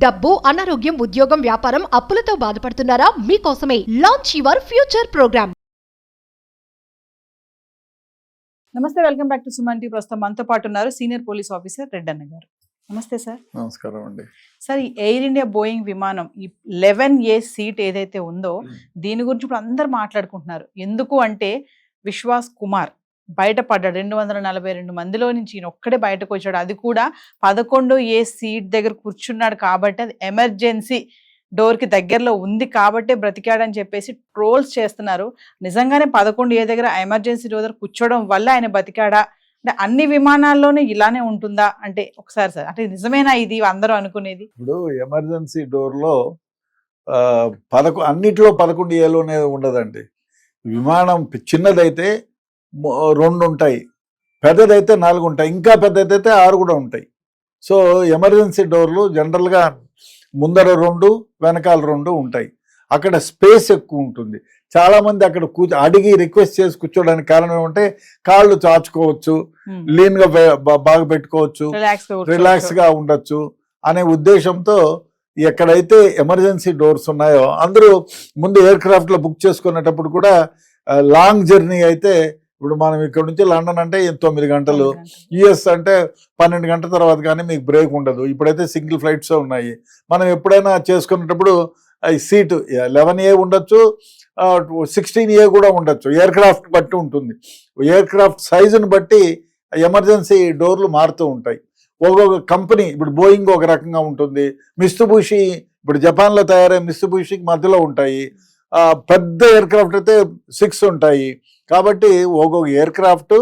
డబ్బు, అనారోగ్యం, ఉద్యోగం, వ్యాపారం, అప్పులతో బాధపడుతున్నారా? మీకోసమే లాంచ్ యువర్ ఫ్యూచర్ ప్రోగ్రామ్. నమస్తే, welcome back to Suman TV. ప్రస్తుతం మనతో పాటు ఉన్నారు సీనియర్ పోలీస్ ఆఫీసర్ రెడ్డన్న గారు. నమస్తే సార్. నమస్కారం అండి. సార్, ఈ ఎయిర్ ఇండియా బోయింగ్ విమానం ఈ 11A సీట్ ఏదైతే ఉందో దీని గురించి ఇప్పుడు అందరు మాట్లాడుకుంటున్నారు. ఎందుకు అంటే విశ్వాస్ కుమార్ బయటపడ్డాడు. 242 మందిలో నుంచి ఈయన ఒక్కడే బయటకు వచ్చాడు. అది కూడా 11A సీట్ దగ్గర కూర్చున్నాడు కాబట్టి, అది ఎమర్జెన్సీ డోర్కి దగ్గరలో ఉంది కాబట్టే బ్రతికాడని చెప్పేసి ట్రోల్స్ చేస్తున్నారు. నిజంగానే 11A దగ్గర ఎమర్జెన్సీ డోర్ దగ్గర కూర్చోవడం వల్ల ఆయన బతికాడా? అంటే అన్ని విమానాల్లోనే ఇలానే ఉంటుందా అంటే ఒకసారి సార్, అంటే నిజమేనా ఇది అందరూ అనుకునేది? ఇప్పుడు ఎమర్జెన్సీ డోర్లో అన్నిట్లో 11Aలోనే ఉండదండి. విమానం చిన్నదైతే 2 ఉంటాయి, పెద్దదైతే 4 ఉంటాయి, ఇంకా పెద్దదైతే 6 కూడా ఉంటాయి. సో ఎమర్జెన్సీ డోర్లు జనరల్గా ముందర 2 వెనకాల 2 ఉంటాయి. అక్కడ స్పేస్ ఎక్కువ ఉంటుంది. చాలామంది అక్కడ అడిగి రిక్వెస్ట్ చేసి కూర్చోడానికి కారణం ఏమంటే కాళ్ళు చాచుకోవచ్చు, లీన్గా బాగా పెట్టుకోవచ్చు, రిలాక్స్గా ఉండొచ్చు అనే ఉద్దేశంతో ఎక్కడైతే ఎమర్జెన్సీ డోర్స్ ఉన్నాయో అందరూ ముందు ఎయిర్ క్రాఫ్ట్లో బుక్ చేసుకునేటప్పుడు కూడా లాంగ్ జర్నీ అయితే, ఇప్పుడు మనం ఇక్కడ నుంచి లండన్ అంటే 9 గంటలు, యుఎస్ అంటే 12 గంటల తర్వాత కానీ మీకు బ్రేక్ ఉండదు. ఇప్పుడైతే సింగిల్ ఫ్లైట్స్ ఉన్నాయి. మనం ఎప్పుడైనా చేసుకునేటప్పుడు ఈ సీటు 11A ఉండొచ్చు, 16A కూడా ఉండొచ్చు. ఎయిర్ క్రాఫ్ట్ బట్టి ఉంటుంది. ఎయిర్ క్రాఫ్ట్ సైజుని బట్టి ఎమర్జెన్సీ డోర్లు మారుతూ ఉంటాయి. ఒక్కొక్క కంపెనీ, ఇప్పుడు బోయింగ్ ఒక రకంగా ఉంటుంది, మిత్సుబిషి ఇప్పుడు జపాన్లో తయారయ్యే మిత్సుబిషికి మధ్యలో ఉంటాయి. పెద్ద ఎయిర్ క్రాఫ్ట్ అయితే 6 ఉంటాయి. కాబట్టి ఒక్కొక్క ఎయిర్ క్రాఫ్ట్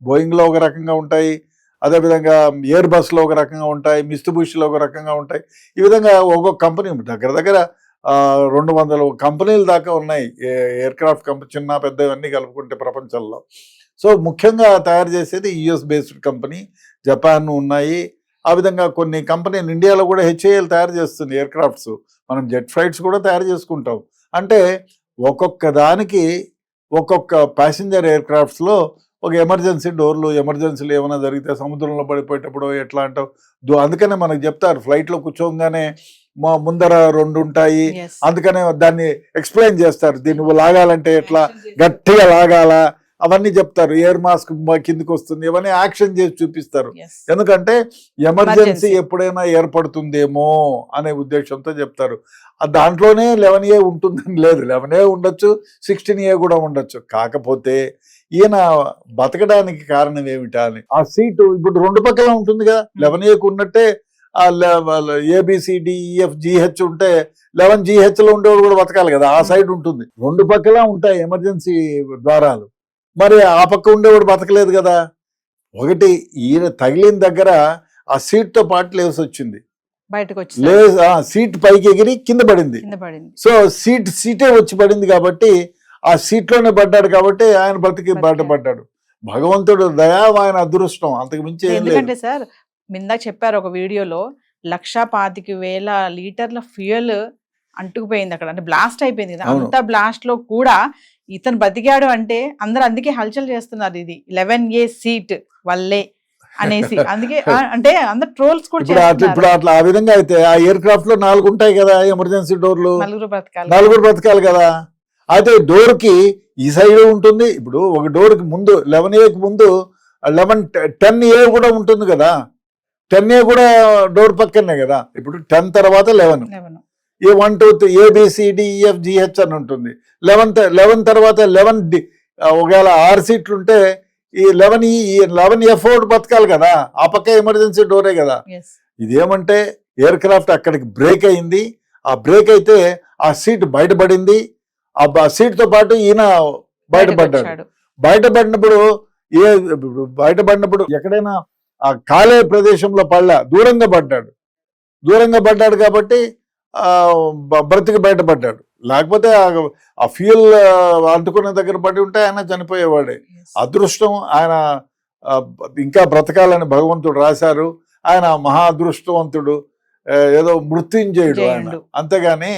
బోయింగ్లో ఒక రకంగా ఉంటాయి, అదేవిధంగా ఎయిర్ బస్లో ఒక రకంగా ఉంటాయి, మిత్సుబిషిలో ఒక రకంగా ఉంటాయి. ఈ విధంగా ఒక్కొక్క కంపెనీ దగ్గర 200 కంపెనీల దాకా ఉన్నాయి ఎయిర్ క్రాఫ్ట్ కంపెనీ, చిన్న పెద్ద ఇవన్నీ కలుపుకుంటే ప్రపంచంలో. సో ముఖ్యంగా తయారు చేసేది యుఎస్ బేస్డ్ కంపెనీ, జపాన్ ఉన్నాయి. ఆ విధంగా కొన్ని కంపెనీలు ఇండియాలో కూడా హెచ్ఏఎల్ తయారు చేస్తుంది ఎయిర్ క్రాఫ్ట్స్. మనం జెట్ ఫ్లైట్స్ కూడా తయారు చేసుకుంటాం. అంటే ఒక్కొక్క దానికి ఒక్కొక్క ప్యాసింజర్ ఎయిర్ క్రాఫ్ట్స్లో ఒక ఎమర్జెన్సీ డోర్లు, ఎమర్జెన్సీలు ఏమైనా జరిగితే సముద్రంలో పడిపోయేటప్పుడు ఎట్లా అంటావు, అందుకనే మనకు చెప్తారు ఫ్లైట్లో కూర్చోగానే ముందర 2 ఉంటాయి. అందుకనే దాన్ని ఎక్స్ప్లెయిన్ చేస్తారు, దీన్ని నువ్వు లాగాలంటే ఎట్లా గట్టిగా లాగాలా అవన్నీ చెప్తారు. ఎయిర్ మాస్క్ కిందికి వస్తుంది, ఇవన్నీ యాక్షన్ చేసి చూపిస్తారు. ఎందుకంటే ఎమర్జెన్సీ ఎప్పుడైనా ఏర్పడుతుందేమో అనే ఉద్దేశంతో చెప్తారు. దాంట్లోనే 11A ఉంటుందని లేదు, 11A ఉండొచ్చు, 16A కూడా ఉండొచ్చు. కాకపోతే ఈయన బతకడానికి కారణం ఏమిటా అని, ఆ సీటు ఇప్పుడు 2 పక్కల ఉంటుంది కదా. 11Aకు ఉన్నట్టే ABCDEFGH ఉంటే 11GHలో ఉండేవాడు కూడా బతకాలి కదా, ఆ సైడ్ ఉంటుంది. 2 పక్కల ఉంటాయి ఎమర్జెన్సీ ద్వారాలు. మరి ఆ పక్క ఉండేవాడు బతకలేదు కదా. ఒకటి ఈయన తగిలిన దగ్గర ఆ సీట్తో పాటు లేసి వచ్చింది, బయటకు వచ్చి సీట్ పైకి ఎగిరి కింద పడింది. సో సీటే వచ్చి పడింది కాబట్టి ఆ సీట్లోనే పడ్డాడు కాబట్టి ఆయన బతికి బయటపడ్డాడు. భగవంతుడు దయా, ఆయన అదృష్టం, అంతకు మించి ఏం లేదు. ఎందుకంటే సార్ మిందా చెప్పారు ఒక వీడియోలో 1,25,000 లీటర్ల ఫ్యూయల్ అంటుకుపోయింది అక్కడ, అంటే బ్లాస్ట్ అయిపోయింది కదా. అంత బ్లాస్ట్ లో కూడా ఇతను బతికాడు అంటే అందరు అందుకే హల్చల్ చేస్తున్నారు, ఇది 11A సీట్ వల్లే అనేసి. అందుకే అంటే అందరు ట్రోల్స్ కూడా ఇప్పుడు అట్లా ఆ విధంగా అయితే ఆ ఎయిర్ క్రాఫ్ట్ లో 4 ఉంటాయి కదా ఎమర్జెన్సీ డోర్లు, 4 బ్రతకాలి కదా. అయితే డోర్ కి ఈ సైడ్ ఉంటుంది. ఇప్పుడు ఒక డోర్ కి ముందు 11Aకి ముందు 10A కూడా ఉంటుంది కదా. 10A కూడా డోర్ పక్కనే కదా. ఇప్పుడు 10 తర్వాత 11, A1 2 3 ABCDEFGH అని ఉంటుంది. 11 తర్వాత 11D. ఒకవేళ 6 సీట్లు ఉంటే ఈ 11F బతకాలి కదా, ఆ పక్క ఎమర్జెన్సీ డోరే కదా. ఇదేమంటే ఎయిర్ క్రాఫ్ట్ అక్కడికి బ్రేక్ అయింది. ఆ బ్రేక్ అయితే ఆ సీట్ బయటపడింది. ఆ సీట్తో పాటు ఈయన బయటపడ్డాడు. బయటపడినప్పుడు ఎక్కడైనా ఆ కాలే ప్రదేశంలో దూరంగా పడ్డాడు కాబట్టి బ్రతికి బయటపడ్డాడు. లేకపోతే ఆ ఫ్యూయల్ అంటుకునే దగ్గర పడి ఉంటే ఆయన చనిపోయేవాడే. అదృష్టం, ఆయన ఇంకా బ్రతకాలని భగవంతుడు రాశారు. ఆయన మహా అదృష్టవంతుడు, ఏదో మృత్యుంజయుడు ఆయన. అంతేగాని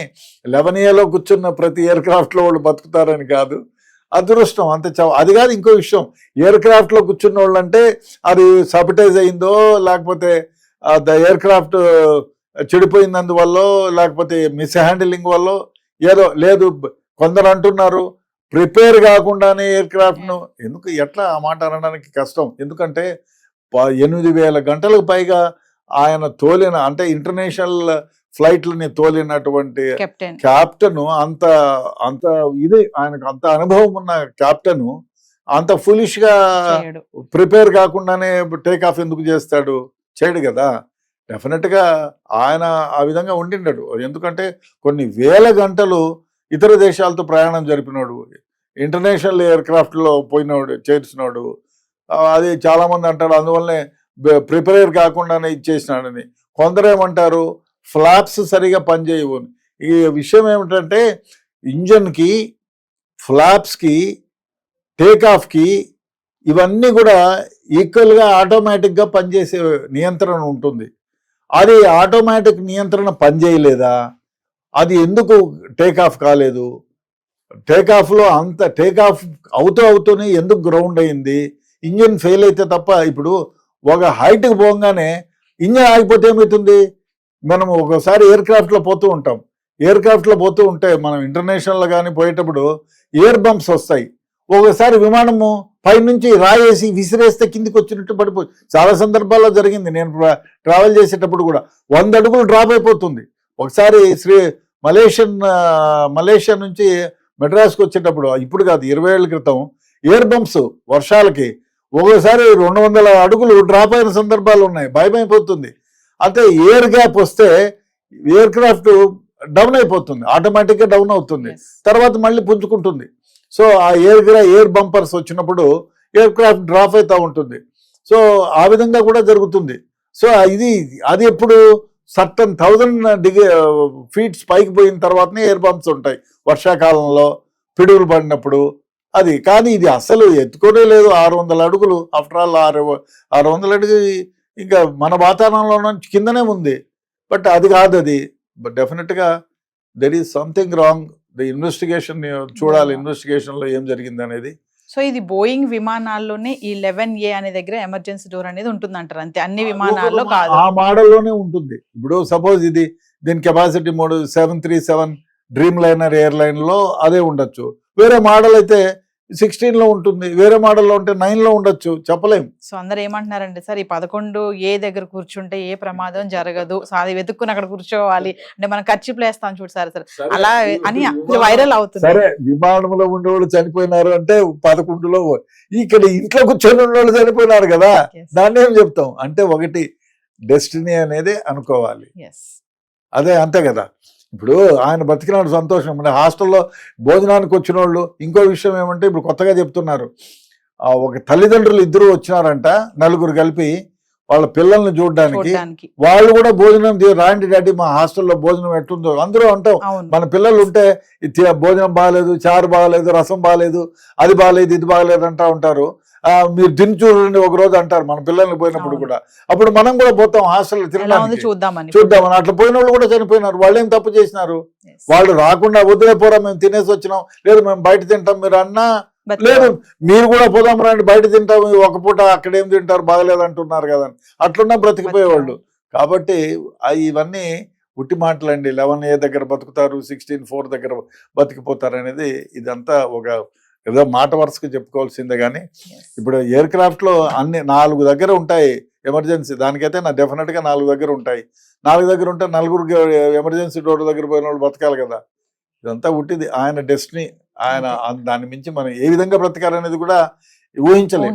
11Aలో కూర్చున్న ప్రతి ఎయిర్ క్రాఫ్ట్ లో వాళ్ళు బతుకుతారని కాదు. అదృష్టం అంతే. అది కాదు, ఇంకో విషయం, ఎయిర్ క్రాఫ్ట్ లో కూర్చున్న వాళ్ళు అంటే అది సబటైజ్ అయిందో లేకపోతే ద ఎయిర్ క్రాఫ్ట్ చెడిపోయినందువల్ల లేకపోతే మిస్ హ్యాండిలింగ్ వల్ల ఏదో లేదు. కొందరు అంటున్నారు ప్రిపేర్ కాకుండానే ఎయిర్ క్రాఫ్ట్ ను, ఎందుకు ఎట్లా ఆ మాట అనడానికి కష్టం. ఎందుకంటే 8,000 గంటలకు పైగా ఆయన తోలిన, అంటే ఇంటర్నేషనల్ ఫ్లైట్లని తోలినటువంటి కెప్టెన్, అంత అంత ఇది ఆయనకు అంత అనుభవం ఉన్న కెప్టెన్ అంత ఫులిష్ గా ప్రిపేర్ కాకుండానే టేక్ ఆఫ్ ఎందుకు చేస్తాడు? చేయడు కదా. డెఫినెట్ గా ఆయన ఆ విధంగా ఉండిండడు. ఎందుకంటే కొన్ని వేల గంటలు ఇతర దేశాలతో ప్రయాణం జరిపినాడు, ఇంటర్నేషనల్ ఎయిర్ క్రాఫ్ట్ లో పోయినాడు, చేర్చినాడు. అది చాలా మంది అంటారు అందువల్లనే ప్రిపేర్ కాకుండానే ఇచ్చేసినాడని. కొందరేమంటారు ఫ్లాప్స్ సరిగా పనిచేయవు. ఈ విషయం ఏమిటంటే ఇంజన్ కి, ఫ్లాప్స్ కి, టేక్ ఆఫ్ కి ఇవన్నీ కూడా ఈక్వల్ గా ఆటోమేటిక్ గా పనిచేసే నియంత్రణ ఉంటుంది. అది ఆటోమేటిక్ నియంత్రణ పనిచేయలేదా? అది ఎందుకు టేక్ ఆఫ్ కాలేదు? టేక్ ఆఫ్ లో అంత టేక్ ఆఫ్ అవుతూనే ఎందుకు గ్రౌండ్ అయింది? ఇంజిన్ ఫెయిల్ అయితే తప్ప. ఇప్పుడు ఒక హైట్కి పోగానే ఇంజిన్ ఆగిపోతే ఏమవుతుంది? మనం ఒకసారి ఎయిర్ క్రాఫ్ట్ లో పోతూ ఉంటాం, ఎయిర్ క్రాఫ్ట్ లో పోతూ ఉంటే మనం ఇంటర్నేషనల్ లో కానీ పోయేటప్పుడు ఎయిర్ బంప్స్ వస్తాయి. ఒకసారి విమానము పైనుంచి రాయేసి విసిరేస్తే కిందికి వచ్చినట్టు పడిపోయి చాలా సందర్భాల్లో జరిగింది. నేను ట్రావెల్ చేసేటప్పుడు కూడా 100 అడుగులు డ్రాప్ అయిపోతుంది. ఒకసారి మలేషియా నుంచి మెడ్రాస్కి వచ్చేటప్పుడు, ఇప్పుడు కాదు 20 ఏళ్ల క్రితం, ఎయిర్ బంప్స్ వర్షాలకి ఒకసారి 200 అడుగులు డ్రాప్ అయిన సందర్భాలు ఉన్నాయి. భయమైపోతుంది. అంటే ఎయిర్ గ్యాప్ వస్తే ఎయిర్ క్రాఫ్ట్ డౌన్ అయిపోతుంది, ఆటోమేటిక్ గా డౌన్ అవుతుంది, తర్వాత మళ్ళీ పుంజుకుంటుంది. సో ఆ ఎయిర్ బంపర్స్ వచ్చినప్పుడు ఎయిర్ క్రాఫ్ట్ డ్రాప్ అవుతూ ఉంటుంది. సో ఆ విధంగా కూడా జరుగుతుంది. సో అది ఎప్పుడు సర్టన్ 1000 ఫీట్స్ పైకి పోయిన తర్వాతనే ఎయిర్ బంప్స్ ఉంటాయి వర్షాకాలంలో పిడుగులు పడినప్పుడు. అది కానీ ఇది అసలు ఎత్తుకోనే లేదు. 600 అడుగులు, ఆఫ్టర్ ఆల్ 600 అడుగు ఇంకా మన వాతావరణంలో నుంచి కిందనే ఉంది. బట్ అది కాదు. అది బట్ డెఫినెట్ గా there is something wrong. Investigation చూడాలి, ఇన్వెస్టిగేషన్ లో ఏం జరిగింది అనేది. సో ఇది బోయింగ్ విమానాల్లోనే ఈ 11A అనే దగ్గర ఎమర్జెన్సీ డోర్ అనేది ఉంటుంది అంటారు, అంతే అన్ని విమానాల్లో కాదు? ఆ మోడల్లోనే ఉంటుంది. ఇప్పుడు సపోజ్ దీని కెపాసిటీ 737 డ్రీమ్ లైనర్ ఎయిర్లైన్ లో అదే ఉండొచ్చు. వేరే మోడల్ అయితే 16 లో ఉంటుంది, వేరే మోడల్లో ఉంటే 9 లో ఉండొచ్చు, చెప్పలేం. సో అందరు ఏమంటున్నారంటే సార్ ఈ 11A దగ్గర కూర్చుంటే ఏ ప్రమాదం జరగదు, సో అది వెతుక్కుని అక్కడ కూర్చోవాలి అంటే మనం ఖర్చు వేస్తాం చూడు సార్, అలా అని వైరల్ అవుతుంది. సరే, విమానంలో ఉండేవాళ్ళు చనిపోయినారు అంటే 11లో, ఇక్కడ ఇంట్లో కూర్చొని ఉండేవాళ్ళు చనిపోయినారు కదా, దాన్ని ఏం చెప్తాం? అంటే ఒకటి డెస్టినీ అనేది అనుకోవాలి. అదే అంతే కదా. ఇప్పుడు ఆయన బతికినాడు, సంతోషం. మన హాస్టల్లో భోజనానికి వచ్చిన వాళ్ళు, ఇంకో విషయం ఏమంటే ఇప్పుడు కొత్తగా చెప్తున్నారు, ఒక తల్లిదండ్రులు 2 వచ్చినారంట, 4 కలిపి వాళ్ళ పిల్లల్ని చూడడానికి. వాళ్ళు కూడా భోజనం రాండి డాడీ మా హాస్టల్లో భోజనం ఎట్టుందో అందరూ అంటాం. మన పిల్లలు ఉంటే భోజనం బాగాలేదు, చారు బాగాలేదు, రసం బాగాలేదు, అది బాగాలేదు, ఇది బాగాలేదు అంటా ఉంటారు. మీరు తిని చూడండి ఒక రోజు అంటారు మన పిల్లల్ని పోయినప్పుడు కూడా. అప్పుడు మనం కూడా పోతాం హాస్టల్లో తినడానికి, చూద్దామని. అట్లా పోయిన వాళ్ళు కూడా చనిపోయినారు. వాళ్ళు ఏం తప్పు చేసినారు? వాళ్ళు రాకుండా వదిలే పోరా మేము తినేసి వచ్చినాం, లేదు మేము బయట తింటాం మీరు అన్నా, లేదు మీరు కూడా పోదాం రండి బయట తింటాం, ఒక పూట అక్కడేం తింటారు బాగలేదు అంటున్నారు కదా, అట్లున్నా బ్రతికిపోయేవాళ్ళు. కాబట్టి ఇవన్నీ ఉట్టి మాటలండి. 11A దగ్గర బతుకుతారు, 16-4 దగ్గర బతికిపోతారు అనేది ఇదంతా ఒక ఏదో మాట వరుసకు చెప్పుకోవాల్సిందే. కానీ ఇప్పుడు ఎయిర్ క్రాఫ్ట్ లో అన్ని 4 దగ్గర ఉంటాయి ఎమర్జెన్సీ. దానికైతే డెఫినెట్ గా 4 దగ్గర ఉంటాయి. 4 దగ్గర ఉంటే 4 ఎమర్జెన్సీ డోర్ దగ్గర పోయిన వాళ్ళు బతకాలి కదా. ఇదంతా ఉట్టిది, ఆయన డెస్టినీ. ఆయన దాన్ని మించి మనం ఏ విధంగా బ్రతకాలనేది కూడా ఊహించలేము.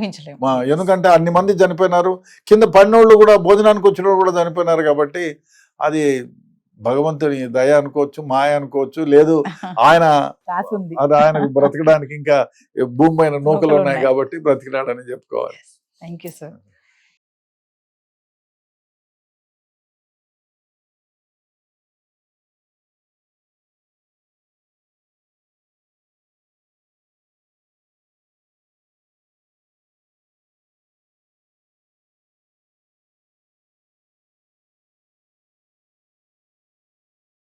ఎందుకంటే అన్ని మంది చనిపోయినారు, కింద పడినోళ్ళు కూడా, భోజనానికి వచ్చిన వాళ్ళు కూడా చనిపోయినారు. కాబట్టి అది భగవంతుని దయ అనుకోవచ్చు, మాయ అనుకోవచ్చు, లేదు ఆయన ఆయనకు బ్రతకడానికి ఇంకా భూమి పైన నూకలు ఉన్నాయి కాబట్టి బ్రతికినాడని చెప్పుకోవాలి. Thank you sir.